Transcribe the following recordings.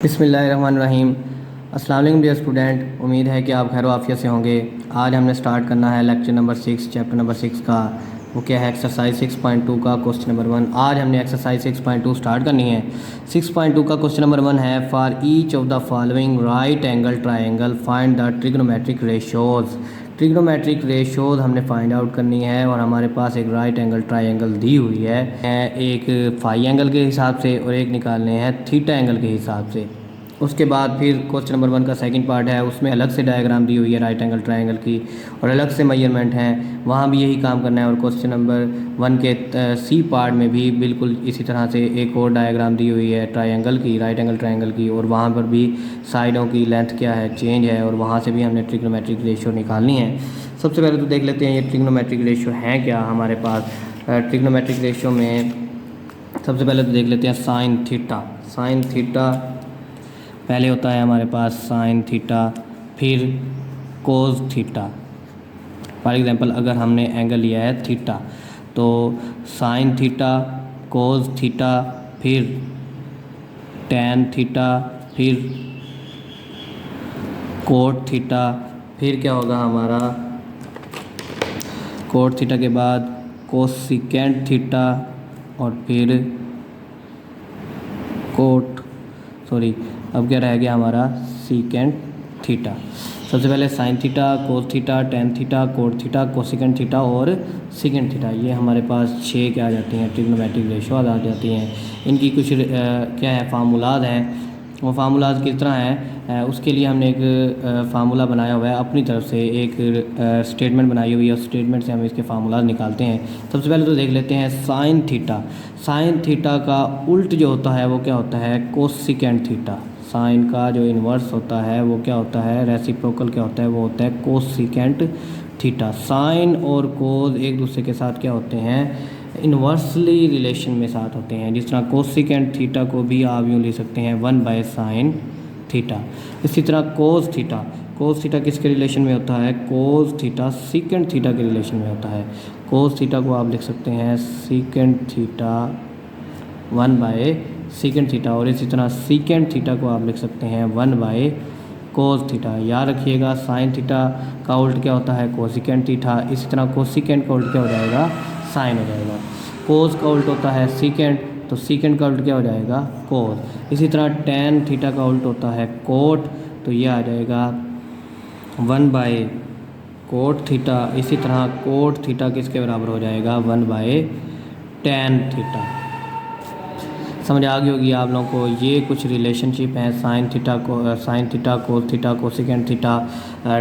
बिस्मिल्लाहिर्रहमानिर्रहीम। अस्सलाम वालेकुम डियर स्टूडेंट, उम्मीद है कि आप खैर आफियत से होंगे। आज हमने स्टार्ट करना है लेक्चर नंबर 6 चैप्टर नंबर 6 का। वो क्या है? एक्सरसाइज 6.2 का क्वेश्चन नंबर 1। आज हमने एक्सरसाइज 6.2 स्टार्ट करनी है। 6.2 का क्वेश्चन नंबर 1 है, for each of the following right angle triangle find the trigonometric ratios. Trigonometric ratios हमने फाइंड आउट करनी है और हमारे पास एक राइट एंगल ट्राइंगल दी हुई है, एक फाई एंगल के हिसाब से और एक निकालने हैं थीटा एंगल के हिसाब से। उसके बाद फिर क्वेश्चन नंबर 1 का सेकंड पार्ट है, उसमें अलग से डायग्राम दी हुई है राइट एंगल ट्रायंगल की और अलग से मेजरमेंट हैं, वहाँ भी यही काम करना है। और क्वेश्चन नंबर 1 के सी पार्ट में भी बिल्कुल इसी तरह से एक और डायग्राम दी हुई है ट्रायंगल की, राइट एंगल ट्रायंगल की, और वहाँ पर भी साइडों की लेंथ क्या है, चेंज है, और वहाँ से भी हमने ट्रिग्नोमेट्रिक रेशियो निकालनी है। सबसे पहले तो देख लेते हैं ये ट्रिग्नोमेट्रिक रेशियो हैं क्या हमारे पास। ट्रिग्नोमेट्रिक रेशियो में सबसे पहले तो देख लेते हैं साइन थीटा। साइन थीटा पहले होता है हमारे पास साइन थीटा, फिर कोस थीटा। फॉर एग्जांपल अगर हमने एंगल लिया है थीटा तो साइन थीटा, कोस थीटा, फिर टैन थीटा, फिर कोट थीटा, फिर क्या होगा हमारा कोट थीटा के बाद कोसिकेंट थीटा, और फिर अब क्या रह गया हमारा सीकेंट थीटा। सबसे पहले sine theta, cos theta, tan theta, cot theta, cosecant theta और सीकेंट थीटा, ये हमारे पास 6 क्या आ जाती हैं ट्रिग्नोमेट्रिक रेशो आ जाती हैं। इनकी कुछ क्या है फार्मूलाज हैं। वो फार्मूलाज किस तरह हैं, उसके लिए हमने एक फार्मूला बनाया हुआ है अपनी तरफ से, एक स्टेटमेंट बनाई हुई है। उस स्टेटमेंट से हम इसके फार्मूलाज निकालते हैं। सबसे पहले तो देख लेते हैं साइन थीटा। साइन थीटा का उल्ट जो होता है वो क्या होता है? Cosecant theta. साइन का जो इन्वर्स होता है वो क्या होता है? रेसिप्रोकल क्या होता है? वो होता है कोसिकेंट थीटा। साइन और कोस एक दूसरे के साथ क्या होते हैं? इन्वर्सली रिलेशन में साथ होते हैं। जिस तरह कोसिकेंट थीटा को भी आप यूँ लिख सकते हैं 1/sin थीटा। इसी तरह कोस थीटा, कोस थीटा किसके रिलेशन में होता है? कोस थीटा सीकेंट थीटा के रिलेशन में होता है। कोस थीटा को आप लिख सकते हैं सीकेंट थीटा 1/सीकेंट थीटा, और इसी तरह सीकेंट थीटा को आप लिख सकते हैं 1/कोस थीटा। याद रखिएगा साइन थीटा का उल्ट क्या होता है? Cosecant theta. इसी तरह कोसिकेंट का उल्ट क्या हो जाएगा? साइन हो जाएगा। कोस का उल्ट होता है सीकेंट, तो सीकेंट का उल्ट क्या हो जाएगा? कोस। इसी तरह टैन थीटा का उल्ट होता है कोट, तो ये आ जाएगा 1/कोट थीटा। इसी तरह कोट थीटा किसके बराबर हो जाएगा? 1/टैन थीटा। समझ आ गई होगी आप लोगों को। ये कुछ रिलेशनशिप हैं sine theta, cos theta, cosecant theta,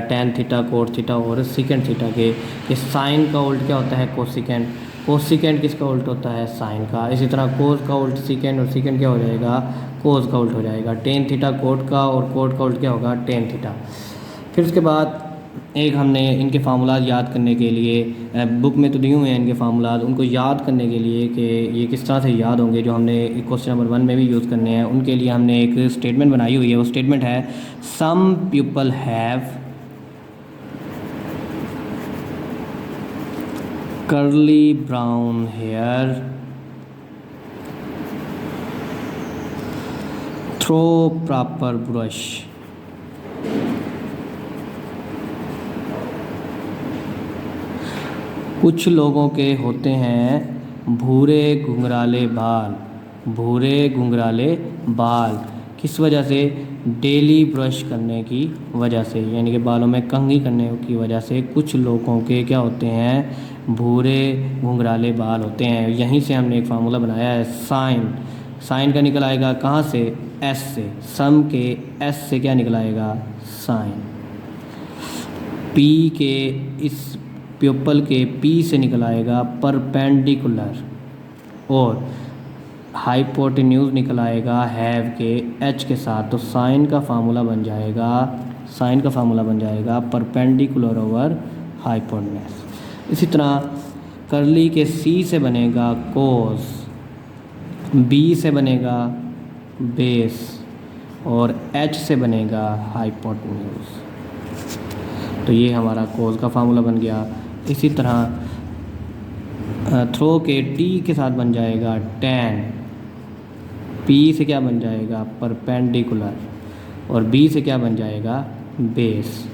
tan theta, cot theta और सीकेंट थीटा के। इस साइन का उल्ट क्या होता है? कोसिकेंट। कोसिकेंट किसका उल्ट होता है? साइन का। इसी तरह कोस का उल्ट सीकेंट, और सीकेंट क्या हो जाएगा? कोस का उल्ट हो जाएगा। टेन थीटा कोट का, और कोट का उल्ट क्या होगा? Tan theta. फिर उसके बाद एक हमने इनके फार्मूलाज याद करने के लिए, बुक में तो दिए हुए हैं इनके फार्मूलाज, उनको याद करने के लिए कि ये किस तरह से याद होंगे, जो हमने क्वेश्चन नंबर 1 में भी यूज़ करने हैं, उनके लिए हमने एक स्टेटमेंट बनाई हुई है। वो स्टेटमेंट है, some people have curly brown hair through proper brush. कुछ लोगों के होते हैं भूरे घुंघराले बाल। भूरे घुंघराले बाल किस वजह से? डेली ब्रश करने की वजह से, यानी कि बालों में कंघी करने की वजह से कुछ लोगों के क्या होते हैं? भूरे घुंघराले बाल होते हैं। यहीं से हमने एक फार्मूला बनाया है साइन। साइन का निकल आएगा कहाँ से? एस से। सम के एस से क्या निकल आएगा? साइन। पी के इस प्यूपल के पी से निकल आएगा परपेंडिकुलर, और हाइपोटेन्यूज निकल आएगा हैव के एच के साथ। तो साइन का फार्मूला बन जाएगा परपेंडिकुलर ओवर हाइपोटेन्यूज। इसी तरह कर्ली के सी से बनेगा कोस, बी से बनेगा बेस, और एच से बनेगा हाइपोटेन्यूज। तो ये हमारा कोस का फार्मूला बन गया। इसी तरह थ्रो के टी के साथ बन जाएगा टैन, पी से क्या बन जाएगा, परपेंडिकुलर, और बी से क्या बन जाएगा, बेस।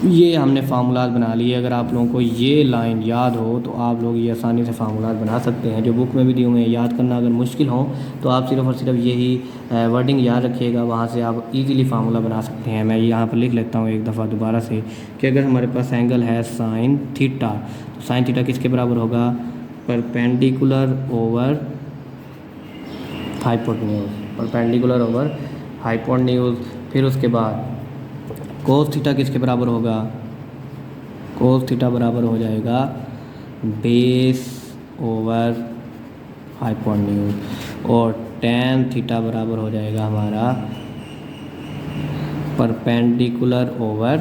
ये हमने फार्मूलाज बना लिए। अगर आप लोगों को ये लाइन याद हो तो आप लोग ये आसानी से फार्मूलाज बना सकते हैं, जो बुक में भी दिए हुए हैं। याद करना अगर मुश्किल हो तो आप सिर्फ और सिर्फ यही वर्डिंग याद रखिएगा, वहाँ से आप इजीली फार्मूला बना सकते हैं। मैं यहाँ पर लिख लेता हूँ एक दफ़ा दोबारा से कि अगर हमारे पास एंगल है साइन थीटा, तो साइन थीटा किसके बराबर होगा, perpendicular over hypotenuse, perpendicular over hypotenuse. फिर उसके बाद कोस थीटा किसके बराबर होगा, कोस थीटा बराबर हो जाएगा बेस ओवर हाइपोटेन्यूज, और टेन थीटा बराबर हो जाएगा हमारा परपेंडिकुलर ओवर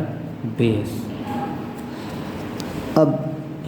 बेस। अब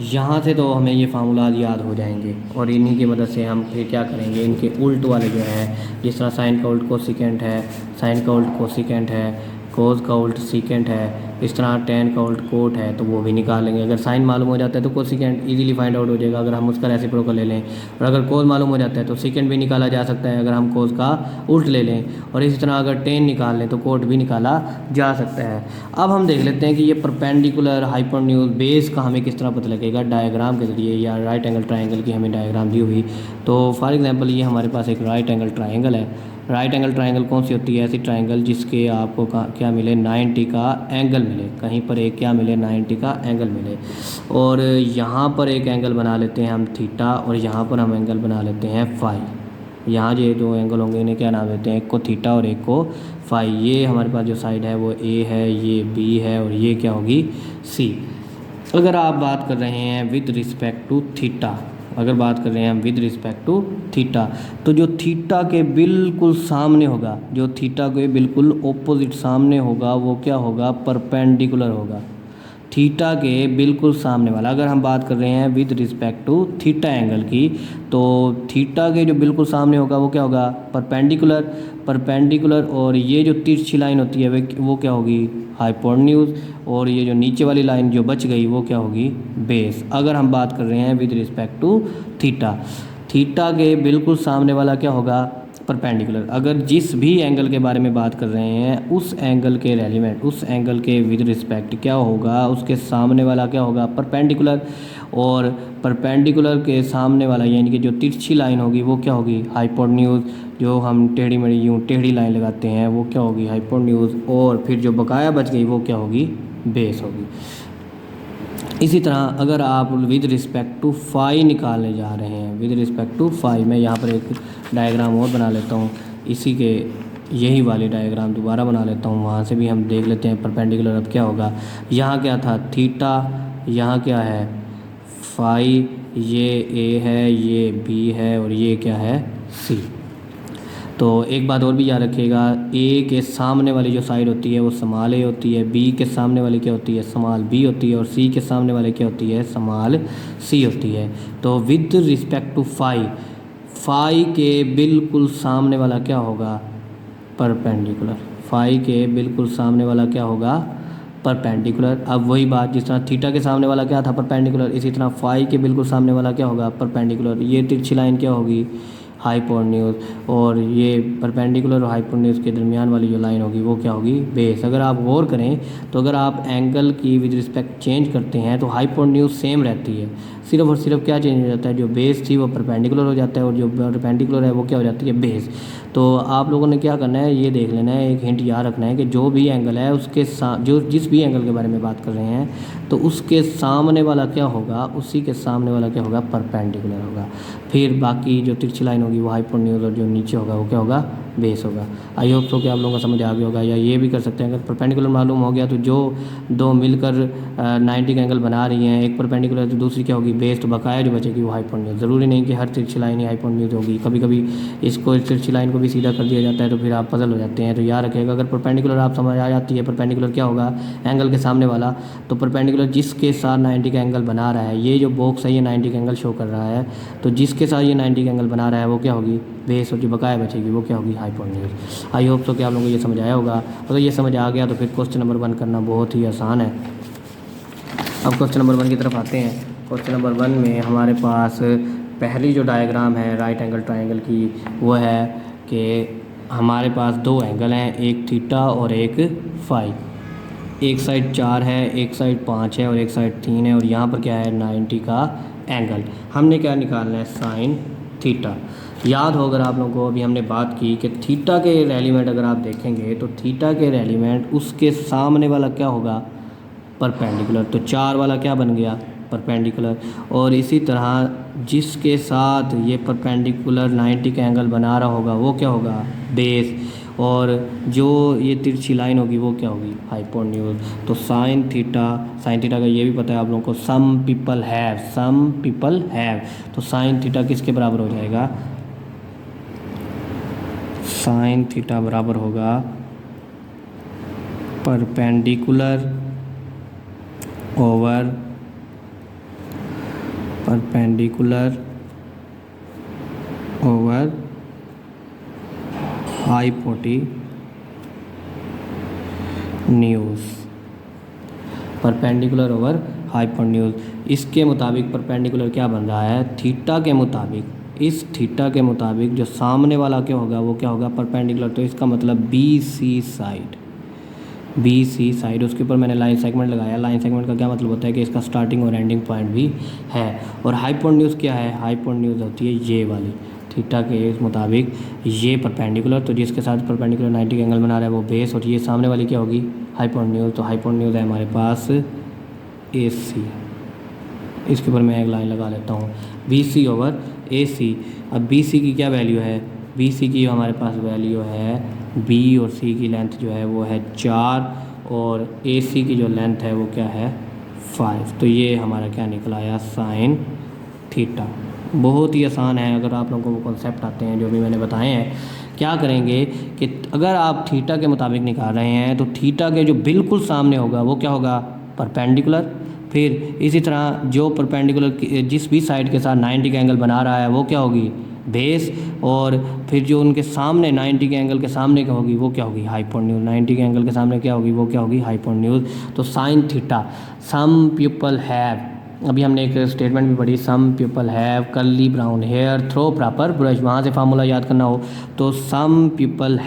यहाँ से तो हमें ये फार्मूला याद हो जाएंगे, और इन्हीं की मदद से हम फिर क्या करेंगे, इनके उल्ट वाले जो हैं, जिस तरह साइन का उल्ट कोसिकेंट है, साइन का उल्ट कोसिकेंट है, कोस का उल्ट सीकेंट है, इस तरह टेन का उल्ट कोट है, तो वो भी निकालेंगे। अगर साइन मालूम हो जाता है तो कोसिकेंट इजीली फाइंड आउट हो जाएगा अगर हम उसका रेसिप्रोकल ले लें, और अगर कोस मालूम हो जाता है तो सीकेंट भी निकाला जा सकता है अगर हम कोस का उल्ट ले लें, और इसी तरह अगर टेन निकाल लें तो कोट भी निकाला जा सकता है। अब हम देख लेते हैं कि ये परपेंडिकुलर हाइपोटेन्यूज बेस का हमें किस तरह पता लगेगा, डायग्राम के ज़रिए, या राइट एंगल ट्राइंगल की हमें डायग्राम दी हुई। तो फॉर एग्जांपल ये हमारे पास एक राइट एंगल ट्राइंगल है। राइट एंगल ट्राइंगल कौन सी होती है, ऐसी ट्राइंगल जिसके आपको क्या मिले, 90 का एंगल मिले, कहीं पर एक क्या मिले, 90 का एंगल मिले। और यहाँ पर एक एंगल बना लेते हैं हम थीटा, और यहाँ पर हम एंगल बना लेते हैं फाई। यहाँ ये दो एंगल होंगे, इन्हें क्या नाम देते हैं, एक को थीटा और एक को फाई। ये हमारे पास जो साइड है वो ए है, ये बी है, और ये क्या होगी, सी। अगर आप बात कर रहे हैं विद रिस्पेक्ट टू थीटा, अगर बात कर रहे हैं हम विद रिस्पेक्ट टू थीटा, तो जो थीटा के बिल्कुल सामने होगा, जो थीटा के बिल्कुल ऑपोजिट सामने होगा, वो क्या होगा, परपेंडिकुलर होगा। थीटा के बिल्कुल सामने वाला, अगर हम बात कर रहे हैं with respect to theta angle की, तो थीटा के जो बिल्कुल सामने होगा वो क्या होगा, परपेंडिकुलर, परपेंडिकुलर। और ये जो तिरछी लाइन होती है वो क्या होगी, हाइपोटेन्यूज, और ये जो नीचे वाली लाइन जो बच गई वो क्या होगी, बेस। अगर हम बात कर रहे हैं with respect to theta, theta के बिल्कुल सामने वाला क्या होगा, परपेंडिकुलर। अगर जिस भी एंगल के बारे में बात कर रहे हैं उस एंगल के रेलिवेंट, उस एंगल के विद रिस्पेक्ट क्या होगा, उसके सामने वाला क्या होगा, परपेंडिकुलर। और परपेंडिकुलर के सामने वाला यानी कि जो तिरछी लाइन होगी वो क्या होगी, हाइपोटेन्यूज। जो हम टेढ़ी मेढ़ी यूँ टेढ़ी लाइन लगाते हैं वो क्या होगी, हाइपोटेन्यूज। और फिर जो बकाया बच गई वो क्या होगी, बेस होगी। इसी तरह अगर आप विद रिस्पेक्ट टू फाई निकालने जा रहे हैं, विद रिस्पेक्ट टू फाई, मैं यहाँ पर एक डायग्राम और बना लेता हूँ, इसी के यही वाली डायग्राम दोबारा बना लेता हूँ, वहाँ से भी हम देख लेते हैं परपेंडिकुलर अब क्या होगा। यहाँ क्या था, थीटा, यहाँ क्या है, फाई, ये ए है, ये बी है, और ये क्या है, सी। तो एक बात और भी याद रखिएगा, ए के सामने वाली जो साइड होती है वो स्मॉल ए होती है, बी के सामने वाली क्या होती है, स्मॉल बी होती है, और सी के सामने वाले क्या होती है, स्मॉल सी होती है। तो with respect to phi, phi के बिल्कुल सामने वाला क्या होगा, परपेंडिकुलर। फाई के बिल्कुल सामने वाला क्या होगा, परपेंडिकुलर। अब वही बात, जिस तरह थीटा के सामने वाला क्या था, परपेंडिकुलर, इसी तरह फाई के बिल्कुल सामने वाला क्या होगा, परपेंडिकुलर। ये तिरछी लाइन क्या होगी, हाइपोटेन्यूज, और ये परपेंडिकुलर और हाइपोटेन्यूज के दरमियान वाली जो लाइन होगी वो क्या होगी, बेस। अगर आप गौर करें तो अगर आप एंगल की विद रिस्पेक्ट चेंज करते हैं तो हाइपोटेन्यूज सेम रहती है, सिर्फ और सिर्फ क्या चेंज हो जाता है, जो बेस थी वो परपेंडिकुलर हो जाता है, और जो परपेंडिकुलर है वो क्या हो जाती है, बेस। तो आप लोगों ने क्या करना है, ये देख लेना है, एक हिंट याद रखना है कि जो भी एंगल है उसके जो जिस भी एंगल के बारे में बात कर रहे हैं तो उसके सामने वाला क्या होगा, उसी के सामने वाला क्या होगा, परपेंडिकुलर होगा। फिर बाकी जो तिरछी लाइन होगी वो हाइपोटेन्यूज, और जो नीचे होगा वो क्या होगा, बेस होगा। आई होप सो कि आप लोगों को समझ आ गया होगा। या ये भी कर सकते हैं, अगर परपेंडिकुलर मालूम हो गया तो जो दो मिलकर 90 का एंगल बना रही हैं, एक परपेंडिकुलर तो दूसरी क्या होगी, बेस, तो बकाया जो बचेगी वो हाइपोटेन्यूज। ज़रूरी नहीं कि हर तिरछी लाइन ही हाइपोटेन्यूज होगी, कभी कभी इसको तिरछी लाइन को भी सीधा कर दिया जाता है तो फिर आप पजल हो जाते हैं। तो याद रखिएगा, अगर परपेंडिकुलर आप समझ आ जाती है, परपेंडिकुलर क्या होगा, एंगल के सामने वाला, तो परपेंडिकुलर जिसके साथ 90 का एंगल बना रहा है, ये जो बॉक्स है ये 90 का एंगल शो कर रहा है, तो जिसके साथ ये 90 का एंगल बना रहा है वो क्या होगी, बेस, और जो बकाया बचेगी वो क्या होगी, हाइपोटेन्यूज। आई होप सो कि आप लोगों को ये समझ आया होगा। अगर ये समझ आ गया तो फिर क्वेश्चन नंबर 1 करना बहुत ही आसान है। अब क्वेश्चन नंबर 1 की तरफ आते हैं। क्वेश्चन नंबर 1 में हमारे पास पहली जो डायग्राम है राइट एंगल ट्रायंगल की वो है कि हमारे पास दो एंगल हैं, एक थीटा और एक फाई। एक साइड 4 है, एक साइड 5 है और एक साइड 3 है, और यहाँ पर क्या है 90 का एंगल। हमने क्या निकालना है, साइन थीटा। याद हो अगर आप लोगों को, अभी हमने बात की कि थीटा के एलिमेंट अगर आप देखेंगे तो थीटा के एलिमेंट उसके सामने वाला क्या होगा, परपेंडिकुलर। तो 4 वाला क्या बन गया, परपेंडिकुलर। और इसी तरह जिसके साथ ये परपेंडिकुलर 90 का एंगल बना रहा होगा वो क्या होगा, बेस। और जो ये तिरछी लाइन होगी वो क्या होगी, हाइपोटेन्यूज। तो साइन थीटा का ये भी पता है आप लोगों को, सम पीपल हैव। तो साइन थीटा किसके बराबर हो जाएगा, साइन थीटा बराबर होगा perpendicular over hypotenuse. Perpendicular over hypotenuse. इसके मुताबिक परपेंडिकुलर क्या बन रहा है, थीटा के मुताबिक, इस थीटा के मुताबिक जो सामने वाला क्या होगा वो क्या होगा, परपेंडिकुलर। तो इसका मतलब बी सी साइड, उसके ऊपर मैंने लाइन सेगमेंट लगाया। लाइन सेगमेंट का क्या मतलब होता है कि इसका स्टार्टिंग और एंडिंग पॉइंट भी है। और हाइपोटेन्यूज क्या है, हाइपोटेन्यूज होती है ये वाली, थीटा के इस मुताबिक ये परपेंडिकुलर। तो जिसके साथ परपेंडिकुलर 90 का एंगल बना रहा है वो बेस, और ये सामने वाली क्या होगी, हाइपोटेन्यूज। तो हाइपोटेन्यूज है हमारे पास ए सी। इसके ऊपर मैं एक लाइन लगा लेता हूँ, बी सी ओवर ए सी। अब बी सी की क्या वैल्यू है, बी सी की हमारे पास वैल्यू है, बी और सी की लेंथ जो है वो है 4 और ए सी की जो लेंथ है वो क्या है 5। तो ये हमारा क्या निकला आया, साइन थीटा। बहुत ही आसान है, अगर आप लोगों को कॉन्सेप्ट आते हैं जो भी मैंने बताए हैं। क्या करेंगे कि अगर आप थीटा के मुताबिक निकाल रहे हैं तो थीटा के जो बिल्कुल सामने होगा वो क्या होगा, परपेंडिकुलर। फिर इसी तरह जो परपेंडिकुलर जिस भी साइड के साथ 90 का एंगल बना रहा है वो क्या होगी, बेस। और फिर जो उनके सामने 90 के एंगल के सामने क्या होगी वो क्या होगी, हाइपोटेन्यूज। 90 के एंगल के सामने क्या होगी वो क्या होगी, हाइपोटेन्यूज। तो sine theta, some people have, अभी हमने एक स्टेटमेंट भी पढ़ी, some people have curly brown hair through proper brush. वहाँ से फार्मूला याद करना हो तो some people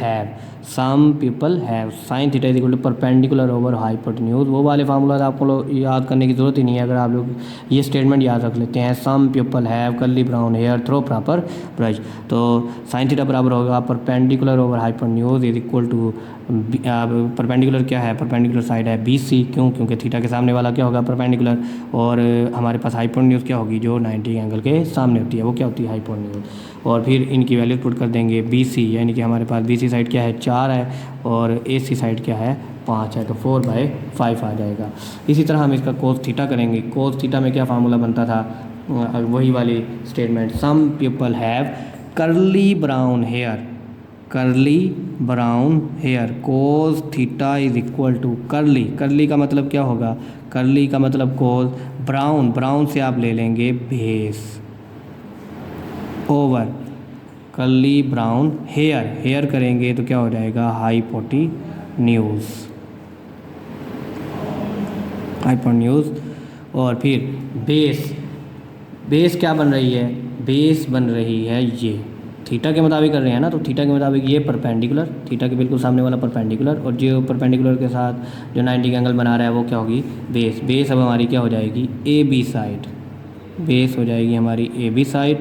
have sine theta is equal to perpendicular over hypotenuse. वो वाले फार्मूला आपको याद करने की ज़रूरत ही नहीं है, अगर आप लोग ये स्टेटमेंट याद रख लेते हैं, some people have curly brown hair through proper brush. तो साइन थीटा बराबर होगा perpendicular over hypotenuse is equal to, perpendicular क्या है, परपेंडिकुलर साइड है बी सी, क्योंकि थीटा के सामने वाला क्या होगा, परपेंडिकुलर। और हमारे पास हाइपोटेन्यूज क्या होगी, जो 90 एंगल के सामने होती है वो क्या होती है, हाइपोटेन्यूज। और फिर इनकी वैल्यू पुट कर देंगे बी सी, यानी कि हमारे पास बी सी साइड क्या है 4 है और ए सी साइड क्या है 5 है, तो 4/5 आ जाएगा। इसी तरह हम इसका कोस थीटा करेंगे। कोस थीटा में क्या फार्मूला बनता था, वही वाली statement, some people have curly brown hair cos theta is equal to curly का मतलब क्या होगा, कर्ली का मतलब कोस, ब्राउन से आप ले लेंगे base over curly brown hair करेंगे तो क्या हो जाएगा, हाइपोटेन्यूज। और फिर बेस क्या बन रही है, बेस बन रही है ये, थीटा के मुताबिक कर रहे हैं ना, तो थीटा के मुताबिक ये परपेंडिकुलर, थीटा के बिल्कुल सामने वाला परपेंडिकुलर, और जो परपेंडिकुलर के साथ जो 90 का एंगल बना रहा है वो क्या होगी, बेस। अब हमारी क्या हो जाएगी, ए बी साइड, बेस हो जाएगी हमारी ए बी साइड।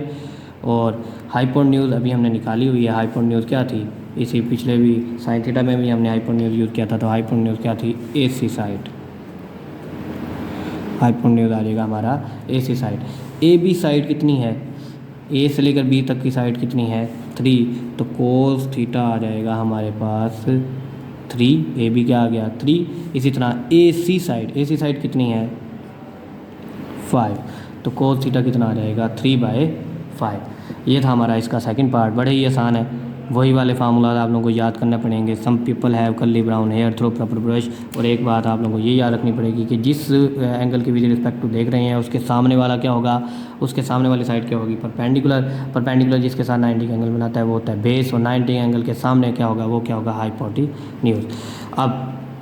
और हाइपोटेन्यूज अभी हमने निकाली हुई है, हाइपोटेन्यूज क्या थी, इसी पिछले भी साइन थीटा में भी हमने हाइपोटेन्यूज यूज़ किया था, तो हाइपोटेन्यूज क्या थी, ए सी साइड। हाइपोटेन्यूज आ जाएगा हमारा ए सी साइड। ए बी साइड कितनी है, ए से लेकर बी तक की साइड कितनी है 3, तो कोस थीटा आ जाएगा हमारे पास 3, ए बी क्या आ गया 3। इसी तरह ए सी साइड कितनी है 5, तो कोस थीटा कितना आ जाएगा 3/5। ये था हमारा इसका सेकंड पार्ट, बड़े ही आसान है। वही वाले फार्मूला आप लोगों को याद करने पड़ेंगे, some people have curly brown hair through proper brush. और एक बात आप लोगों को ये याद रखनी पड़ेगी कि जिस एंगल की विद रिस्पेक्ट टू देख रहे हैं उसके सामने वाला क्या होगा, उसके सामने वाली साइड क्या होगी, परपेंडिकुलर जिसके साथ 90 का एंगल बनाता है वो होता है बेस, और 90 एंगल के सामने क्या होगा वो क्या होगा, हाइपोटेन्यूज। अब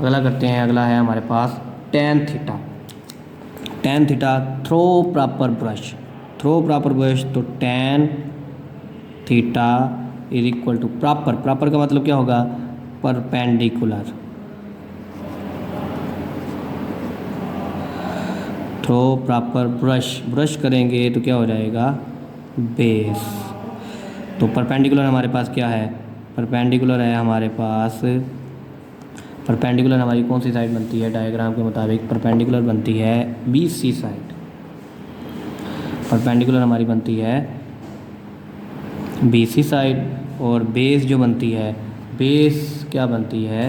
अगला करते हैं, अगला है हमारे पास tan theta through proper brush. तो tan theta is equal to proper. Proper का मतलब क्या होगा? Perpendicular. Through proper brush, brush करेंगे तो क्या हो जाएगा? बेस। तो परपेंडिकुलर हमारे पास क्या है? परपेंडिकुलर है हमारे पास, परपेंडिकुलर हमारी कौन सी साइड बनती है? डायग्राम के मुताबिक परपेंडिकुलर बनती है BC साइड। परपेंडिकुलर हमारी बनती है BC साइड, और बेस जो बनती है, बेस क्या बनती है?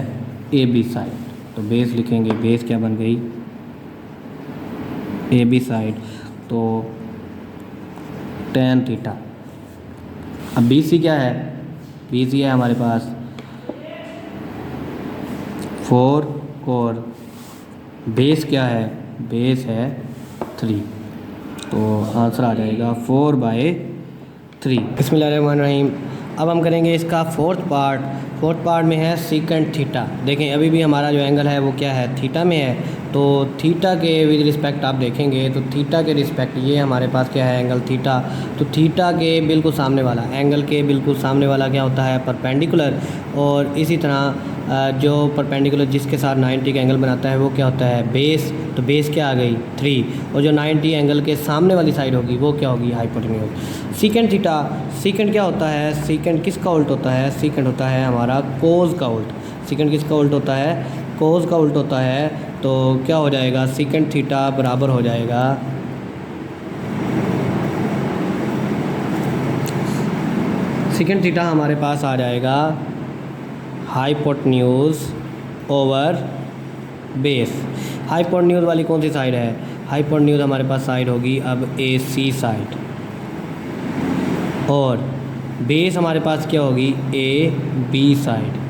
AB side. तो बेस लिखेंगे, बेस क्या बन गई? AB side. तो tan थीटा। अब BC क्या है? BC है हमारे पास 4, और बेस क्या है? बेस है 3। तो आंसर आ जाएगा 4/3। बिस्मिल्लाहिर्रहमानिर्रहीम। अब हम करेंगे इसका फोर्थ पार्ट। फोर्थ पार्ट में है सीकेंट थीटा। देखें अभी भी हमारा जो एंगल है वो क्या है? थीटा में है। तो थीटा के विद रिस्पेक्ट आप देखेंगे तो थीटा के रिस्पेक्ट ये हमारे पास क्या है? Angle theta. तो थीटा के बिल्कुल सामने वाला, एंगल के बिल्कुल सामने वाला क्या होता है? परपेंडिकुलर। और इसी तरह जो परपेंडिकुलर जिसके साथ 90 का एंगल बनाता है वो क्या होता है? बेस। तो बेस क्या आ गई? 3। और जो 90 एंगल के सामने वाली साइड होगी वो क्या होगी? हाइपोटेन्यूज। सीकेंट थीटा, सीकेंट क्या होता है? सीकेंट किसका उल्ट होता है? सीकेंट होता है हमारा कोज का उल्ट। सीकेंट किसका उल्ट होता है? कोज का उल्ट होता है। तो क्या हो जाएगा? सीकेंट थीटा बराबर हो जाएगा, सीकेंट थीटा हमारे पास आ जाएगा हाइपोटेन्यूज ओवर बेस। हाइपोटेन्यूज वाली कौन सी साइड है? हाइपोटेन्यूज हमारे पास साइड होगी अब AC साइड, और बेस हमारे पास क्या होगी? AB side.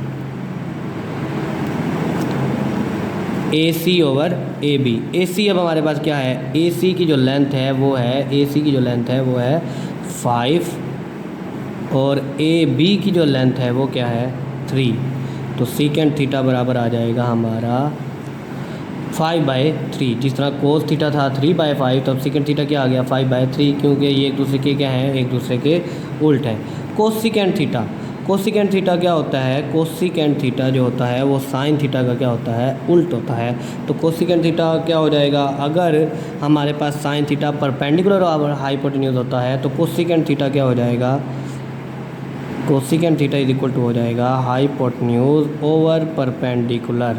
AC over AB। AC अब हमारे पास क्या है? AC की जो लेंथ है वो है, AC की जो लेंथ है वो है 5, और AB की जो लेंथ है वो क्या है? 3। तो सीकेंट थीटा बराबर आ जाएगा हमारा 5/3। जिस तरह कोस थीटा था 3/5, तो अब सीकेंट थीटा क्या आ गया? 5/3, क्योंकि ये एक दूसरे के क्या हैं? एक दूसरे के उल्ट हैं। कोसिकेंट थीटा, कोसिकेंट थीटा क्या होता है? कोसिकेंट थीटा जो होता है वो साइन थीटा का क्या होता है? उल्ट होता है। तो कोसिकेंट थीटा क्या हो जाएगा? अगर हमारे पास साइन थीटा परपेंडिकुलर और हाइपोटेन्यूज होता है तो कोसिकेंट थीटा क्या हो जाएगा? Cosecant theta is equal to हो जाएगा हाइपोटेन्यूज ओवर परपेंडिकुलर।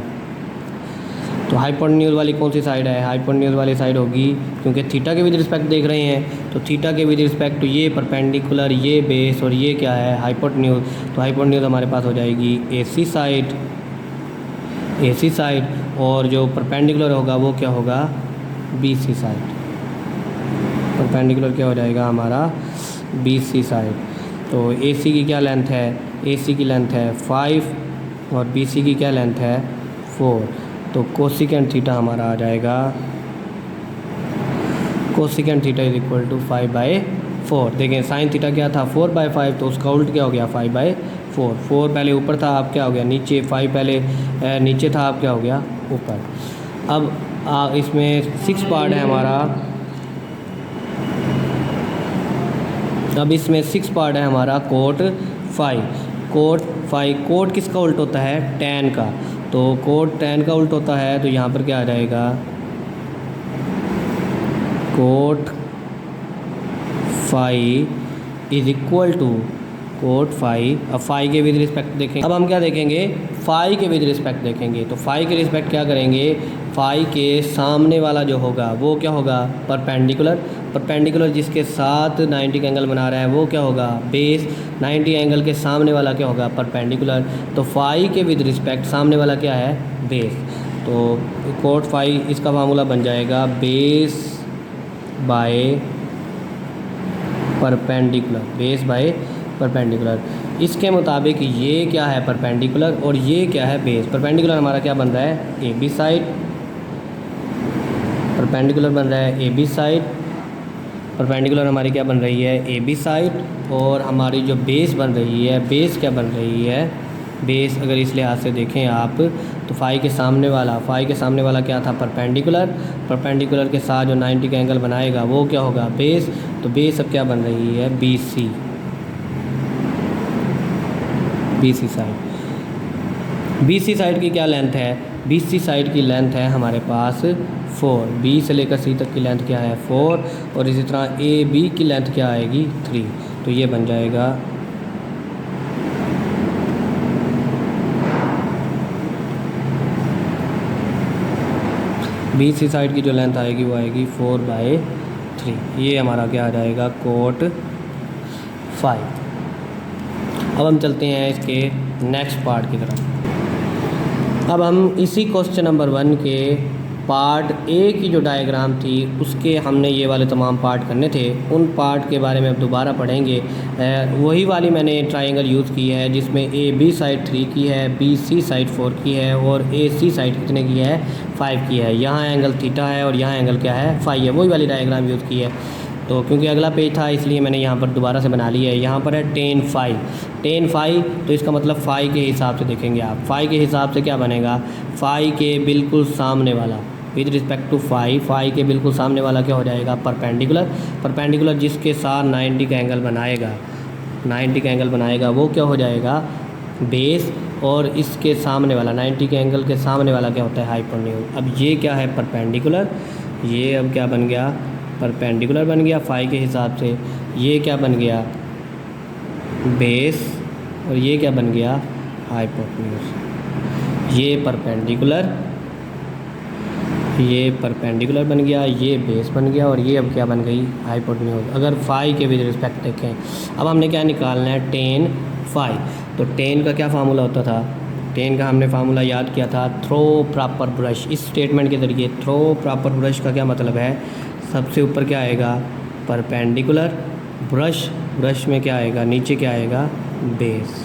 तो हाइपोटेन्यूज वाली कौन सी साइड है? हाइपोटेन्यूज वाली साइड होगी, क्योंकि थीटा के विद रिस्पेक्ट देख रहे हैं तो थीटा के विद रिस्पेक्ट तो ये परपेंडिकुलर, ये बेस, और ये क्या है? हाइपोटेन्यूज। तो हाइपोटेन्यूज हमारे पास हो जाएगी AC साइड, AC साइड, और जो परपेंडिकुलर होगा वो क्या होगा? BC side. परपेंडिकुलर क्या हो जाएगा हमारा? BC side. तो AC की क्या लेंथ है? AC की लेंथ है 5, और BC की क्या लेंथ है? 4। तो कोसिकेंट थीटा हमारा आ जाएगा, cosecant theta is equal to 5/4। देखें साइन थीटा क्या था? 4/5, तो उसका उल्ट क्या हो गया? 5/4। 4 पहले ऊपर था, अब क्या हो गया? नीचे। 5 पहले नीचे था, अब क्या हो गया? ऊपर। अब इसमें 6 पार्ट है हमारा, अब इसमें 6 पार्ट है हमारा कोट 5। कोट 5, कोट किसका उल्ट होता है? tan का। तो कोट tan का उल्ट होता है, तो यहाँ पर क्या आ जाएगा? Cot 5 is equal to cot 5। अब 5 के विद रिस्पेक्ट देखेंगे। अब हम क्या देखेंगे? 5 के विद रिस्पेक्ट देखेंगे। तो 5 के रिस्पेक्ट क्या करेंगे? 5 के सामने वाला जो होगा वो क्या होगा? परपेंडिकुलर। परपेंडिकुलर जिसके साथ 90 का एंगल बना रहा है वो क्या होगा? बेस। 90 एंगल के सामने वाला क्या होगा? परपेंडिकुलर। तो 5 के विद रिस्पेक्ट सामने वाला क्या है? बेस। तो कोट 5 इसका फार्मूला बन जाएगा base by perpendicular, base by perpendicular. इसके मुताबिक ये क्या है? परपेंडिकुलर, और ये क्या है? बेस। परपेंडिकुलर हमारा क्या बन रहा है? AB side. परपेंडिकुलर बन रहा है AB साइड। परपेंडिकुलर हमारी क्या बन रही है? AB side. और हमारी जो बेस बन रही है, बेस क्या बन रही है? बेस अगर इस लिहाज से देखें आप तो 5 के सामने वाला, 5 के सामने वाला क्या था? परपेंडिकुलर। परपेंडिकुलर के साथ जो 90 का एंगल बनाएगा वो क्या होगा? बेस। तो बेस अब क्या बन रही है? BC। BC side. BC side की क्या लेंथ है? BC साइड की लेंथ है हमारे पास 4। B से लेकर C तक की लेंथ क्या है? 4। और इसी तरह AB की लेंथ क्या आएगी? 3। तो ये बन जाएगा BC साइड की जो लेंथ आएगी वो आएगी 4/3। ये हमारा क्या आ जाएगा? कोट 5। अब हम चलते हैं इसके नेक्स्ट पार्ट की तरफ। अब हम इसी क्वेश्चन नंबर 1 के पार्ट ए की जो डायग्राम थी उसके हमने ये वाले तमाम पार्ट करने थे। उन पार्ट के बारे में अब दोबारा पढ़ेंगे। वही वाली मैंने ट्रायंगल यूज़ की है जिसमें AB साइड 3 की है, BC साइड 4 की है और AC साइड कितने की है? 5 की है। यहाँ एंगल थीटा है और यहाँ एंगल क्या है? फाई है। वही वाली डायग्राम यूज़ की है। तो क्योंकि अगला पेज था इसलिए मैंने यहाँ पर दोबारा से बना लिया है। यहाँ पर है tan फाई, तो इसका मतलब फाई के हिसाब से देखेंगे आप। फाई के हिसाब से क्या बनेगा? फाई के बिल्कुल सामने वाला विद रिस्पेक्ट टू फाई के बिल्कुल सामने वाला क्या हो जाएगा? परपेंडिकुलर जिसके साथ 90 का एंगल बनाएगा, 90 का एंगल बनाएगा वो क्या हो जाएगा? बेस। और इसके सामने वाला 90 के एंगल के सामने वाला क्या होता है? हाइपोटेन्यूज। अब ये क्या है? परपेंडिकुलर। ये अब क्या बन गया? परपेंडिकुलर बन गया फाई के हिसाब से। ये क्या बन गया? बेस। और ये क्या बन गया? हाइपोटेन्यूज। ये परपेंडिकुलर बन गया, ये बेस बन गया और ये अब क्या बन गई? हाइपोटेन्यूज। अगर फाई के विद रिस्पेक्ट देखें, अब हमने क्या निकालना है? tan phi. तो tan का क्या फार्मूला होता था? tan का हमने फार्मूला याद किया था, थ्रो प्रॉपर ब्रश। इस स्टेटमेंट के ज़रिए थ्रो प्रॉपर ब्रश का क्या मतलब है? सबसे ऊपर क्या आएगा? परपेंडिकुलर। ब्रश में क्या आएगा? नीचे क्या आएगा? बेस।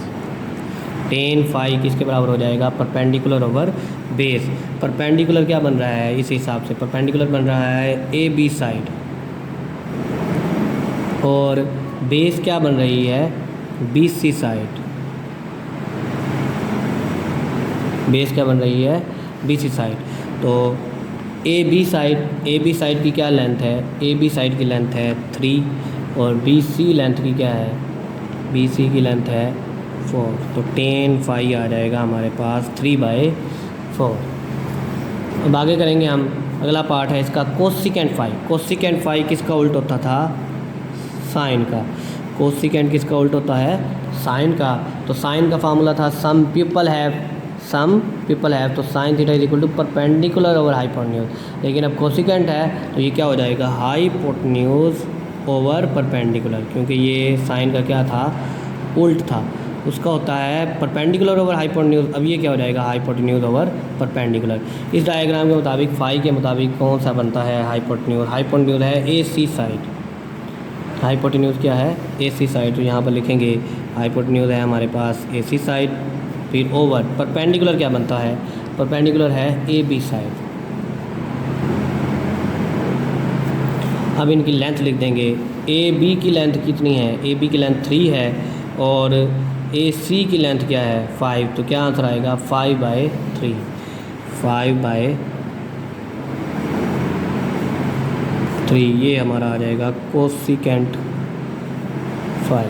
tan फाई किसके बराबर हो जाएगा? Perpendicular over base. परपेंडिकुलर क्या बन रहा है इस हिसाब से? परपेंडिकुलर बन रहा है AB साइड और बेस क्या बन रही है? BC side. बेस क्या बन रही है? BC side. तो AB साइड की क्या लेंथ है? AB साइड की लेंथ है 3 और BC लेंथ की क्या है? BC की लेंथ है 4। तो tan फाई आ जाएगा हमारे पास 3/4। अब आगे करेंगे हम। अगला पार्ट है इसका कोसिकेंट फाई किसका उल्ट होता था? साइन का। कोसिकेंट किसका उल्ट होता है? साइन का। तो साइन का फार्मूला था सम पीपल हैव, तो sine theta is equal to perpendicular over hypotenuse. लेकिन अब कोसिकेंट है तो ये क्या हो जाएगा? हाइपोटेन्यूज ओवर परपेंडिकुलर, क्योंकि ये साइन का क्या था? उल्ट था। उसका होता है परपेंडिकुलर ओवर हाइपोटेन्यूज। अब ये क्या हो जाएगा? Hypotenuse over perpendicular. इस डायग्राम के मुताबिक फाई के मुताबिक कौन सा बनता है हाइपोटेन्यूज? हाइपोटेन्यूज है AC साइड। हाइपोटेन्यूज क्या है? AC side. तो यहाँ पर लिखेंगे हाइपोटेन्यूज है हमारे पास AC साइड, फिर ओवर परपेंडिकुलर क्या बनता है? परपेंडिकुलर है AB साइड। अब इनकी लेंथ लिख देंगे। AB की लेंथ कितनी है? AB की लेंथ 3 है और AC की लेंथ क्या है? 5। तो क्या आंसर आएगा? 5/3। 5/3 ये हमारा आ जाएगा कोसिकेंट फाई।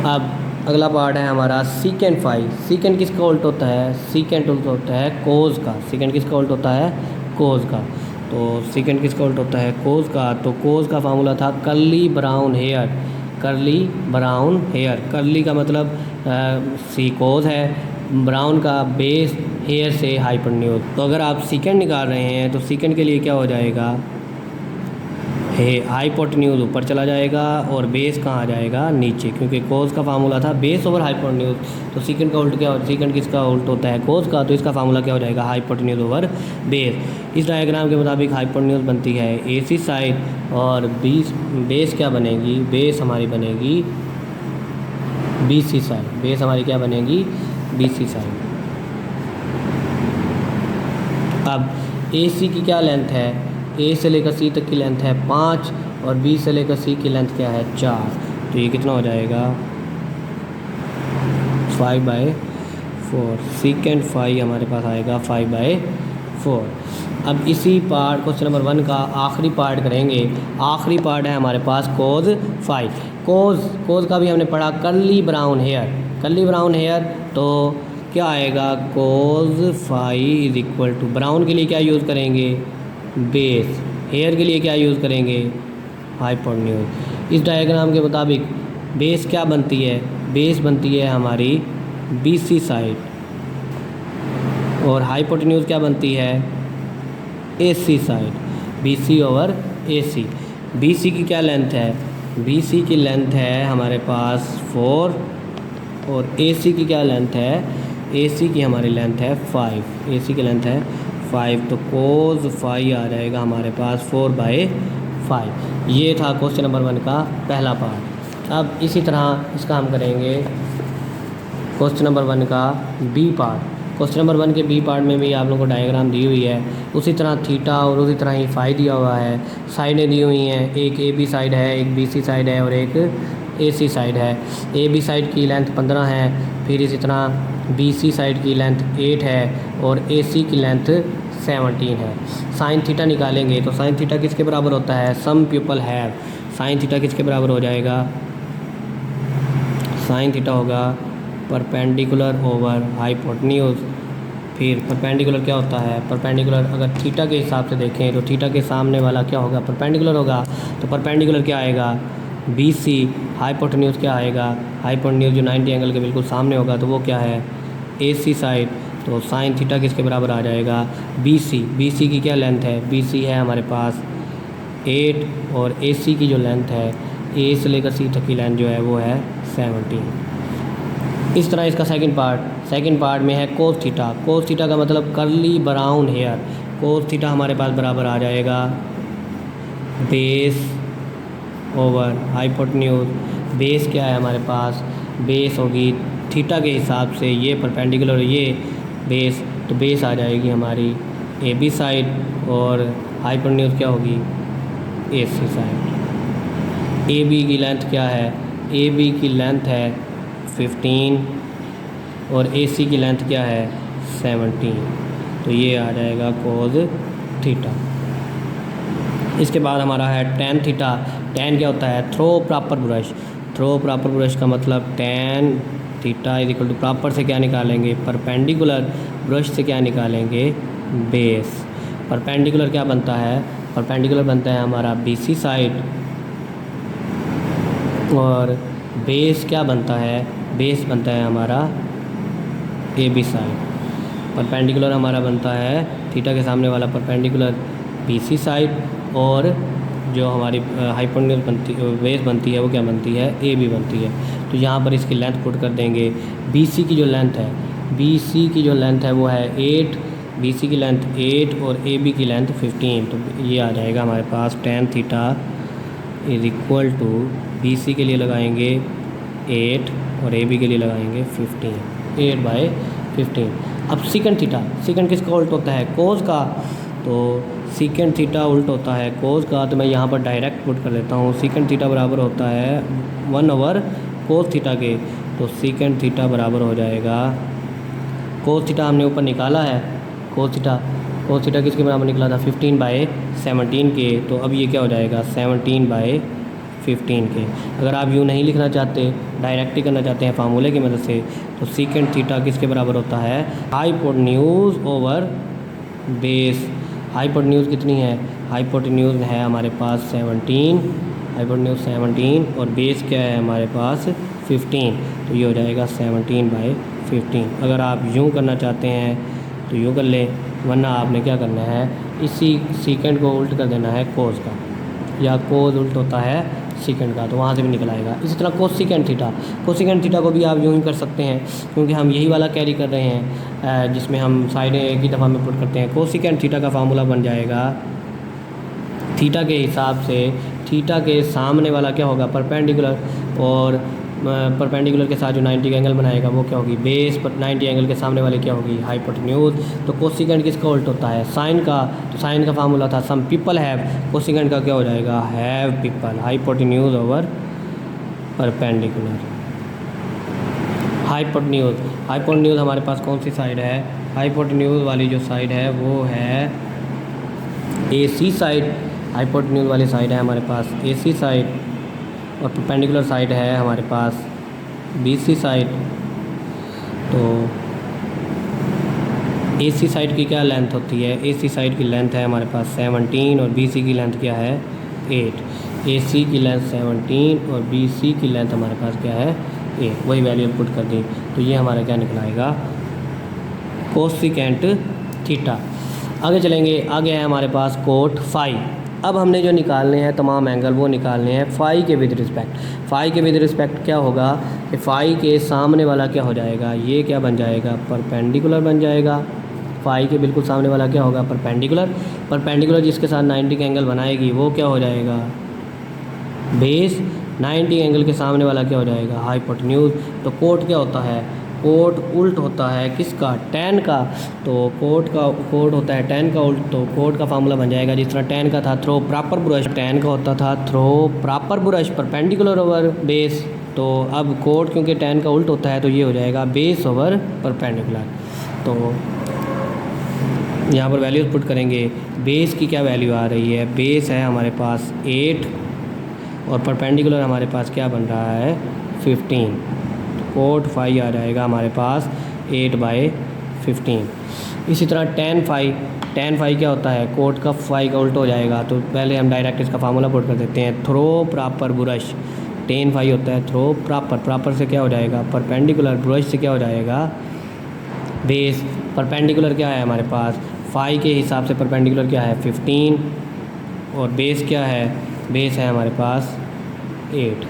अब अगला पार्ट है हमारा सीकेंट फाई। सीकेंट किसका उल्ट होता है? सीकेंट उल्ट होता है कोज का। सीकेंट किसका उल्ट होता है? कोज का। तो सीकेंट किसका उल्ट होता है? कोज का। तो कोज का फार्मूला था कर्ली ब्राउन हेयर। कर्ली का मतलब सी कोज है, ब्राउन का बेस, हेयर से हाइपोटेन्यूज। तो अगर आप सीकेंट निकाल रहे हैं तो सीकेंट के लिए क्या हो जाएगा? हाइपोटेन्यूज ऊपर चला जाएगा और बेस कहाँ आ जाएगा? नीचे, क्योंकि कोज का फार्मूला था बेस ओवर हाइपोटेन्यूज। तो सीकेंट का उल्ट क्या हो? सीकेंट किसका उल्ट होता है? कोज का। तो इसका फार्मूला क्या हो जाएगा? Hypotenuse over base. इस डायग्राम के मुताबिक हाइपोटेन्यूज बनती है AC साइड और बेस क्या बनेगी? बेस हमारी बनेगी BC साइड। बेस हमारी क्या बनेगी? BC side. अब AC की क्या लेंथ है? A से लेकर C तक की लेंथ है 5 और B से लेकर C की लेंथ क्या है? 4। तो ये कितना हो जाएगा? 5/4। सीकेंट फाई हमारे पास आएगा 5/4। अब इसी पार्ट क्वेश्चन नंबर 1 का आखिरी पार्ट करेंगे। आखिरी पार्ट है हमारे पास कोज फाई। कोज का भी हमने पढ़ा कर्ली ब्राउन हेयर, तो क्या आएगा cos phi is equal to, brown के लिए क्या यूज़ करेंगे बेस, हेयर के लिए क्या यूज़ करेंगे हाइपोटेन्यूज। इस डायग्राम के मुताबिक बेस क्या बनती है, बेस बनती है हमारी बीसी साइड, और हाइपोटेन्यूज क्या बनती है AC side, BC over AC. BC की क्या लेंथ है, बीसी की लेंथ है हमारे पास 4, और एसी की क्या लेंथ है, एसी की हमारी लेंथ है 5, एसी की लेंथ है 5, तो कोज फाई आ जाएगा हमारे पास 4/5। ये था क्वेश्चन नंबर 1 का पहला पार्ट। अब इसी तरह इसका हम करेंगे क्वेश्चन नंबर 1 का बी पार्ट। क्वेश्चन नंबर 1 के बी पार्ट में भी आप लोगों को डायग्राम दी हुई है, उसी तरह थीटा और उसी तरह ही फाई दिया हुआ है, साइडें दी हुई हैं, एक ए बी साइड है, एक बी सी साइड है और एक ए सी साइड है। ए बी साइड की लेंथ 15 है, फिर इसी तरह बी सी साइड की लेंथ 8 है और ए सी की लेंथ 17 है। साइन थीटा निकालेंगे तो साइन थीटा किसके बराबर होता है, some people have, sine theta किसके बराबर हो जाएगा, साइन थीटा होगा परपेंडिकुलर ओवर हाइपोटेन्यूज। फिर परपेंडिकुलर क्या होता है, परपेंडिकुलर अगर थीटा के हिसाब से देखें तो थीटा के सामने वाला क्या होगा परपेंडिकुलर होगा, तो परपेंडिकुलर क्या आएगा बी सी, हाइपोटेन्यूज क्या आएगा, हाइपोटेन्यूज जो 90 एंगल के बिल्कुल सामने होगा तो वो क्या है ए सी साइड, तो साइन थीटा किसके बराबर आ जाएगा बी सी। बी सी की क्या लेंथ है, बी सी है हमारे पास 8 और ए सी की जो लेंथ है ए से लेकर सी तक की लेंथ जो है वो है 17। इस तरह इसका सेकंड पार्ट में है कोस थीटा। कोस थीटा का मतलब curly brown hair. Cos theta हमारे पास बराबर आ जाएगा बेस ओवर हाइपोटेन्यूज। बेस क्या है हमारे पास, बेस होगी थीटा के हिसाब से ये परपेंडिकुलर ये बेस, तो बेस आ जाएगी हमारी ए बी साइड और हाइपोटेन्यूज क्या होगी ए सी साइड। ए बी की लेंथ क्या है, ए बी की लेंथ है 15 और ए सी की लेंथ क्या है 17, तो ये आ जाएगा कोज थीटा। इसके बाद हमारा है टेन थीटा। टेन क्या होता है, through proper brush. Through proper brush का मतलब tan theta is equal to proper से क्या निकालेंगे परपेंडिकुलर, ब्रश से क्या निकालेंगे बेस। परपेंडिकुलर क्या बनता है, परपेंडिकुलर बनता है हमारा बी सी साइड और बेस क्या बनता है, बेस बनता है हमारा ए बी साइड। परपेंडिकुलर हमारा बनता है थीटा के सामने वाला परपेंडिकुलर बी सी साइड, और जो हमारी हाइपोटेन्यूज बनती बेस बनती है वो क्या बनती है ए बी बनती है। तो यहाँ पर इसकी लेंथ पुट कर देंगे। बी सी की जो लेंथ है, बी सी की जो लेंथ है वो है 8, बी सी की लेंथ 8 और ए बी की लेंथ 15, तो ये आ जाएगा हमारे पास tan theta is equal to B C के लिए लगाएंगे 8 और ए बी के लिए लगाएंगे 15, 8/15। अब सीकेंड थीटा, सीकेंड किसका उल्ट होता है कोज का, तो सीकेंड थीटा उल्ट होता है कोज का, तो मैं यहाँ पर डायरेक्ट पुट कर देता हूँ। सीकेंड थीटा बराबर होता है 1 कोज थीटा के, तो सीकेंड थीटा बराबर हो जाएगा, कोज थीटा हमने ऊपर निकाला है, कोज थीटा किसके बराबर निकला था 15/17 के, तो अब ये क्या हो जाएगा 17/15 के। अगर आप यूँ नहीं लिखना चाहते, डायरेक्ट ही करना चाहते हैं फार्मूले की मदद से, तो सीकेंड थीटा किसके बराबर होता है हाइपोटेन्यूज ओवर बेस। हाइपोटेन्यूज कितनी है, हाइपोटेन्यूज है हमारे पास 17, हाइपोटेन्यूज 17 और बेस क्या है हमारे पास 15, तो ये हो जाएगा 17/15। अगर आप यूँ करना चाहते हैं तो यूँ कर लें, वरना आपने क्या करना है इसी सीकेंड को उल्ट कर देना है कोज का, या कोज उल्ट होता है सीकेंड का, तो वहाँ से भी निकल आएगा। इसी तरह कोसेकेंड थीटा, कोसेकेंड थीटा को भी आप यूँ ही कर सकते हैं, क्योंकि हम यही वाला कैरी कर रहे हैं जिसमें हम साइडें एक ही दफ़ा में पुट करते हैं। कोसेकेंड थीटा का फार्मूला बन जाएगा थीटा के हिसाब से, थीटा के सामने वाला क्या होगा परपेंडिकुलर, और परपेंडिकुलर के साथ जो 90 का एंगल बनाएगा वो क्या होगी बेस, पर 90 एंगल के सामने वाले क्या होगी हाइपोटेन्यूज। तो कोसेकेंड किसका उल्ट होता है साइन का, तो साइन का फार्मूला था सम पीपल हैव, कोसेकेंड का क्या हो जाएगा हैव people, hypotenuse over perpendicular. Hypotenuse हमारे पास कौन सी साइड है, हाइपोटेन्यूज वाली जो साइड है वो है ए सी साइड हाइपोटेन्यूज वाली साइड है हमारे पास ए सी साइड, और परपेंडिकुलर साइड है हमारे पास बी सी साइड। तो ए सी साइड की क्या लेंथ होती है, ए सी साइड की लेंथ है हमारे पास 17 और बी सी की लेंथ क्या है 8। ए सी की लेंथ 17 और बी सी की लेंथ हमारे पास क्या है 8। वही वैल्यू पुट कर दी तो ये हमारा क्या निकल आएगा कोसेकेंट थीटा। आगे चलेंगे, आगे है हमारे पास कोट फाई। अब हमने जो निकालने हैं तमाम एंगल वो निकालने हैं फ़ाई के विद रिस्पेक्ट। फ़ाई के विद रिस्पेक्ट क्या होगा कि फ़ाई के सामने वाला क्या हो जाएगा, ये क्या बन जाएगा परपेंडिकुलर बन जाएगा। फ़ाई के बिल्कुल सामने वाला क्या होगा परपेंडिकुलर। परपेंडिकुलर जिसके साथ 90 का एंगल बनाएगी वो क्या हो जाएगा बेस। 90 एंगल के सामने वाला क्या हो जाएगा हाइपोटेन्यूज। तो कोट क्या होता है, कोट उल्ट होता है किसका टैन का। तो कोट होता है टैन का उल्ट। तो कोट का फार्मूला बन जाएगा जिस तरह टैन का था थ्रो प्रॉपर ब्रश, टैन का होता था through proper brush perpendicular over base. तो अब कोट क्योंकि टैन का उल्ट होता है तो ये हो जाएगा बेस ओवर परपेंडिकुलर। तो यहाँ पर वैल्यूज पुट करेंगे, बेस की क्या वैल्यू आ रही है, बेस है हमारे पास 8 और परपेंडिकुलर हमारे पास क्या बन रहा है 15। कोट फाई आ जाएगा हमारे पास 8/15। इसी तरह टैन फाई क्या होता है कोट का फाई का उल्ट हो जाएगा। तो पहले हम डायरेक्ट इसका फार्मूला पुट कर देते हैं through proper brush. Tan phi होता है थ्रो प्रॉपर से क्या हो जाएगा परपेंडिकुलर, ब्रश से क्या हो जाएगा बेस। परपेंडिकुलर क्या है हमारे पास फाई के हिसाब से परपेंडिकुलर क्या है 15 और बेस क्या है, बेस है हमारे पास 8।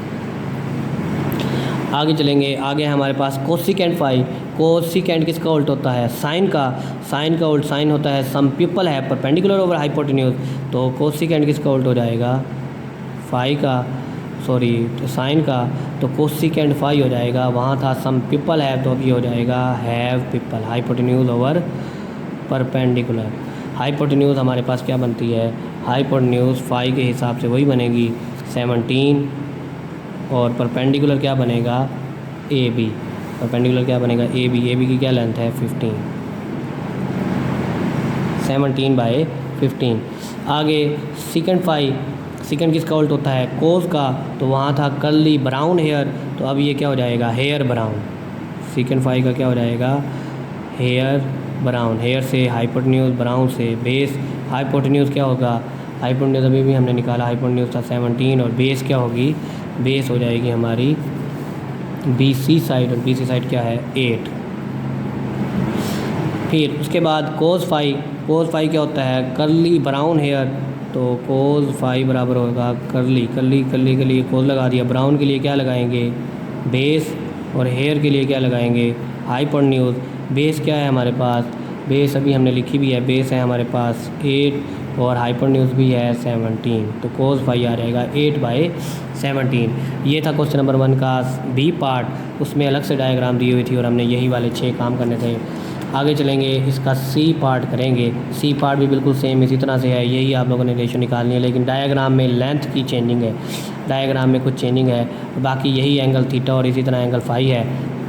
आगे चलेंगे, आगे है हमारे पास कोसिकेंट फाई। कोसिकेंट किसका उल्ट होता है साइन का। साइन का उल्ट साइन होता है सम पीपल है परपेंडिकुलर ओवर हाइपोटेन्यूज। तो कोसिकेंट किसका उल्ट हो जाएगा फाई का, सॉरी तो साइन का। तो कोसिकेंट फाई हो जाएगा, वहाँ था सम पीपल है तो अभी हो जाएगा हैव people hypotenuse over perpendicular. Hypotenuse हमारे पास क्या बनती है हाइपोटेन्यूज फाई के हिसाब से वही बनेगी 17 और परपेंडिकुलर क्या बनेगा ए बी। परपेंडिकुलर क्या बनेगा ए बी की क्या लेंथ है 15, 17/15। आगे सेकंड फाई, सेकंड किसका उल्ट होता है कोस का। तो वहाँ था कर्ली ब्राउन हेयर तो अब ये क्या हो जाएगा हेयर ब्राउन। सेकंड फाई का क्या हो जाएगा हेयर ब्राउन। हेयर से हाइपोटेन्यूज, ब्राउन से बेस। हाइपोटेन्यूज क्या होगा हाइपोटेन्यूज अभी भी हमने निकाला, हाइपोटेन्यूज था 17 और बेस क्या होगी बेस हो जाएगी हमारी बी सी साइड और बी सी साइड क्या है 8। फिर उसके बाद कोस फाई क्या होता है कर्ली ब्राउन हेयर। तो कोस फाई बराबर होगा कर्ली के लिए कोस लगा दिया, ब्राउन के लिए क्या लगाएंगे बेस और हेयर के लिए क्या लगाएंगे हाइपोटेन्यूज। बेस क्या है हमारे पास, बेस अभी हमने लिखी भी है, बेस है हमारे पास 8 और हाइपोटेन्यूज भी है 17। तो कोस फाई आ जाएगा 8/17। ये था क्वेश्चन नंबर 1 का बी पार्ट, उसमें अलग से डायग्राम दी हुई थी और हमने यही वाले 6 काम करने थे। आगे चलेंगे इसका सी पार्ट करेंगे। सी पार्ट भी बिल्कुल सेम इसी तरह से है, यही आप लोगों ने रेशो निकालनी है, लेकिन डायग्राम में लेंथ की चेंजिंग है, डायग्राम में कुछ चेंजिंग है। बाकी यही एंगल थीटा और इसी तरह एंगल फाई है,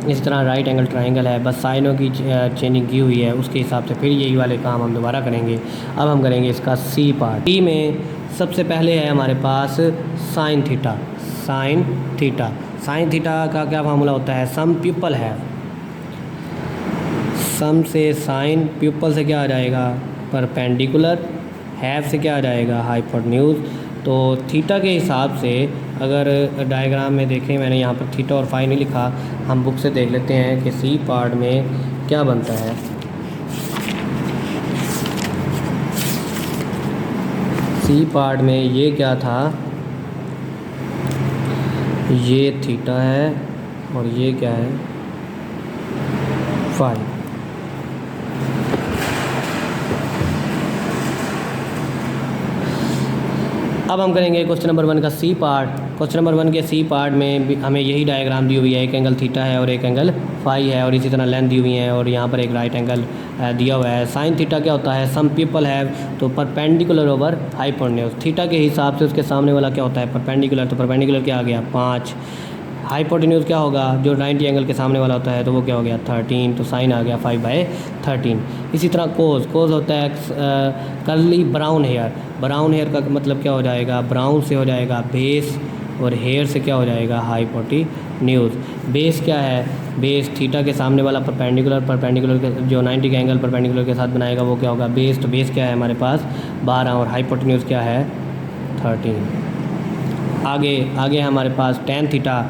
इस तरह राइट एंगल ट्रायंगल है, बस साइनों की चेंजिंग की हुई है, उसके हिसाब से फिर यही वाले काम हम दोबारा करेंगे। अब हम करेंगे इसका सी पार्ट। सी में सबसे पहले है हमारे पास साइन थीटा। साइन थीटा का क्या फार्मूला होता है सम पीपल है, सम से साइन प्यूपल से क्या आ जाएगा परपेंडिकुलर, हैव से क्या आ जाएगा हाइपोटेन्यूज। तो थीटा के हिसाब से अगर डायग्राम में देखें, मैंने यहाँ पर थीटा और फाई नहीं लिखा, हम बुक से देख लेते हैं कि सी पार्ट में क्या बनता है। सी पार्ट में ये क्या था, ये थीटा है और ये क्या है फाई। अब हम करेंगे क्वेश्चन नंबर 1 का सी पार्ट। क्वेश्चन नंबर 1 के सी पार्ट में हमें यही डायग्राम दी हुई है, एक एंगल थीटा है और एक एंगल फाई है और इसी तरह लेंथ दी हुई है और यहाँ पर एक राइट एंगल दिया हुआ है। साइन थीटा क्या होता है सम पीपल हैव, तो परपेंडिकुलर ओवर हाइपोटेन्यूज। थीटा के हिसाब से उसके सामने वाला क्या होता है परपेंडिकुलर, तो परपेंडिकुलर क्या आ गया 5, हाइपोटेन्यूज क्या होगा, जो 90 एंगल के सामने वाला होता है, तो वो क्या हो गया 13, तो साइन आ गया 5/13। इसी तरह कोज होता है curly brown hair. Brown hair का मतलब क्या हो जाएगा, ब्राउन से हो जाएगा बेस, और हेयर से क्या हो जाएगा हाइपोटेन्यूज। बेस क्या है, बेस थीटा के सामने वाला परपेंडिकुलर के जो 90 का एंगल परपेंडिकुलर के साथ बनाएगा वो क्या होगा बेस। तो बेस क्या है हमारे पास 12, और हाइपोटेन्यूज क्या है 13। आगे हमारे पास tan theta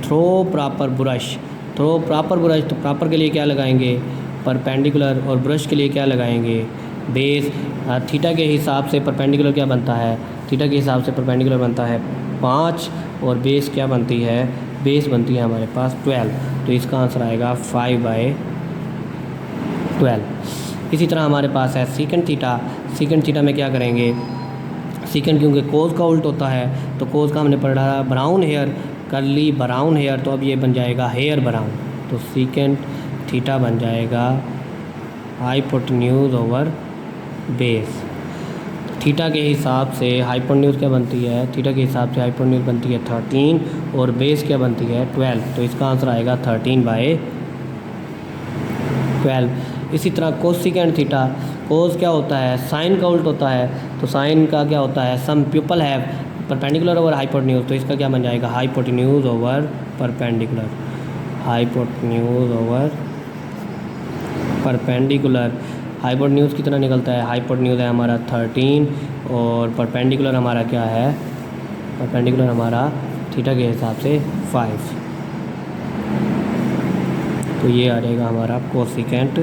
through proper brush. तो प्रॉपर के लिए क्या लगाएंगे परपेंडिकुलर, और ब्रश के लिए क्या लगाएंगे बेस। थीटा के हिसाब से परपेंडिकुलर क्या बनता है, थीटा के हिसाब से परपेंडिकुलर बनता है 5, और बेस क्या बनती है, बेस बनती है हमारे पास 12। तो इसका आंसर आएगा 5/12। इसी तरह हमारे पास है सीकेंड थीटा में क्या करेंगे, सीकेंड क्योंकि कोज का उल्ट होता है, तो कोज का हमने पढ़ा brown hair, curly brown hair, तो अब ये बन जाएगा हेयर ब्राउन। तो सीकेंड थीटा बन जाएगा हाइपोटेन्यूज ओवर बेस। थीटा के हिसाब से हाइपोटेन्यूज क्या बनती है, थीटा के हिसाब से हाइपोटेन्यूज बनती है 13, और बेस क्या बनती है 12। तो इसका आंसर आएगा 13/12। इसी तरह कोसिकेंड थीटा, कोस क्या होता है साइन का उल्ट होता है, तो साइन का क्या होता है some people have perpendicular over hypotenuse. तो इसका क्या बन जाएगा hypotenuse over perpendicular, hypotenuse over perpendicular. Hypotenuse कितना निकलता है, हाइपोटेन्यूज है हमारा 13, और परपेंडिकुलर हमारा क्या है, परपेंडिकुलर हमारा थीटा के हिसाब से 5। तो ये आ जाएगा हमारा कोसिकेंट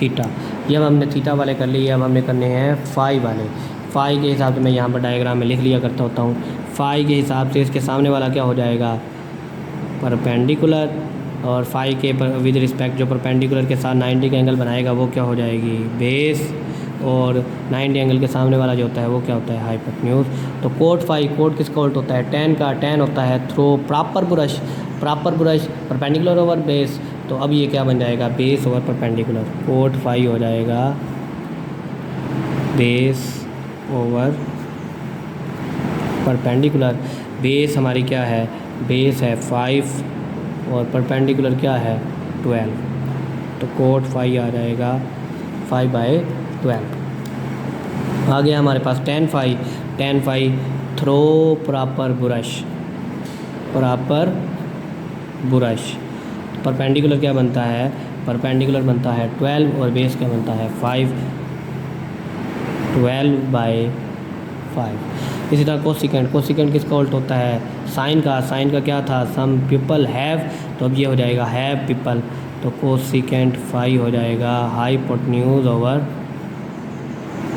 थीटा। ये अब हमने थीटा वाले कर लिए, अब हमने करने हैं फाई वाले। फाई के हिसाब से मैं यहाँ पर डायग्राम में लिख लिया करता होता हूँ। फाई के हिसाब से इसके सामने वाला क्या हो जाएगा परपेंडिकुलर, और फाई के विद रिस्पेक्ट जो परपेंडिकुलर के साथ 90 का एंगल बनाएगा वो क्या हो जाएगी बेस, और 90 एंगल के सामने वाला जो होता है वो क्या होता है हाइपोटेन्यूज। तो कोट फाई, कोट किसका उल्ट होता है टेन का, टेन होता है through proper brush perpendicular over base. तो अब ये क्या बन जाएगा base over perpendicular. Cot phi हो जाएगा बेस ओवर परपेंडिकुलर। बेस हमारी क्या है, बेस है 5, और परपेंडिकुलर क्या है 12। तो कोट फाई आ जाएगा 5/12। आगे हमारे पास tan phi through proper brush. Perpendicular क्या बनता है, परपेंडिकुलर बनता है 12, और बेस क्या बनता है 5, 12/5। इसी तरह कोसिकेंट किसका उल्ट होता है साइन का क्या था सम पीपल हैव, तो अब ये हो जाएगा हैव पीपल। तो कोसिकेंट फाई हो जाएगा हाइपोटेन्यूज ओवर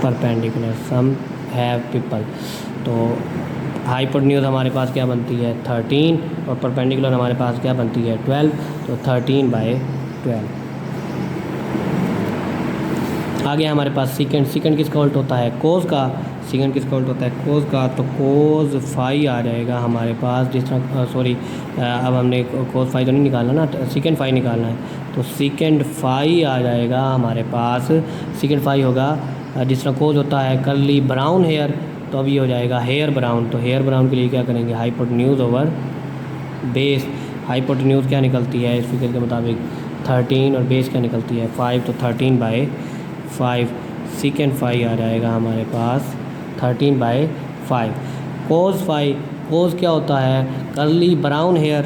परपेंडिकुलर, सम हैव पीपल। तो हाइपोटेन्यूज हमारे पास क्या बनती है 13, और परपेंडिकुलर हमारे पास क्या बनती है 12। तो 13/12। आगे हमारे पास सीकेंड किसका उल्ट होता है कोज का, सीकेंड किसका उल्ट होता है कोज का। तो कोज फाई आ जाएगा हमारे पास, जिस तरह अब हमने कोज फाई तो नहीं निकालना ना, सीकेंड फाई निकालना है। तो सीकेंड फाई आ जाएगा हमारे पास, सीकेंड फाई होगा जिस तरह कोज होता है कर्ली ब्राउन हेयर, तो अब ये हो जाएगा हेयर ब्राउन। तो हेयर ब्राउन के लिए क्या करेंगे हाइपोटेन्यूज ओवर बेस। हाइपोटेन्यूज क्या निकलती है इस फिगर के मुताबिक 13, और बेस क्या निकलती है 5। तो 13/5। सीकेंड फाई आ जाएगा हमारे पास 13/5। कोज फाई, कोज क्या होता है curly brown hair,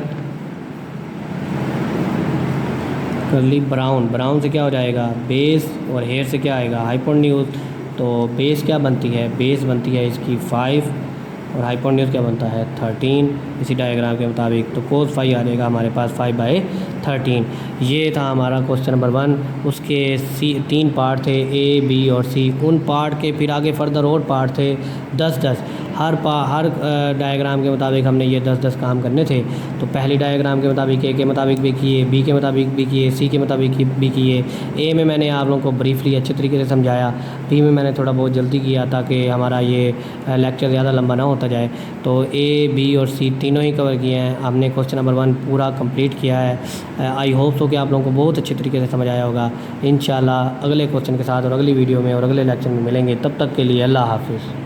curly brown से क्या हो जाएगा बेस, और हेयर से क्या आएगा हाइपोटेन्यूज। तो बेस क्या बनती है, बेस बनती है इसकी 5, और हाइपोटेन्यूज क्या बनता है 13 इसी डायग्राम के मुताबिक। तो कोस फाई आ जाएगा हमारे पास 5/13। ये था हमारा क्वेश्चन नंबर 1। उसके 3 पार्ट थे A, B और C। उन पार्ट के फिर आगे फर्दर और पार्ट थे 10-10। हर डायग्राम के मुताबिक हमने ये 10-10 काम करने थे। तो पहली डायग्राम के मुताबिक A के मुताबिक भी किए, B के मुताबिक भी किए, C के मुताबिक भी किए। A में मैंने आप लोगों को ब्रीफली अच्छे तरीके से समझाया, B में मैंने थोड़ा बहुत जल्दी किया ताकि हमारा ये लेक्चर ज़्यादा लंबा ना होता जाए। तो A, B और C तीनों ही कवर किए हैं हमने। क्वेश्चन नंबर 1 पूरा कंप्लीट किया है। आई होप सो कि आप लोगों को बहुत अच्छे तरीके से समझ आया होगा। इंशाल्लाह अगले क्वेश्चन के साथ और अगली वीडियो में और अगले लेक्चर में मिलेंगे। तब तक के लिए अल्लाह हाफिज़।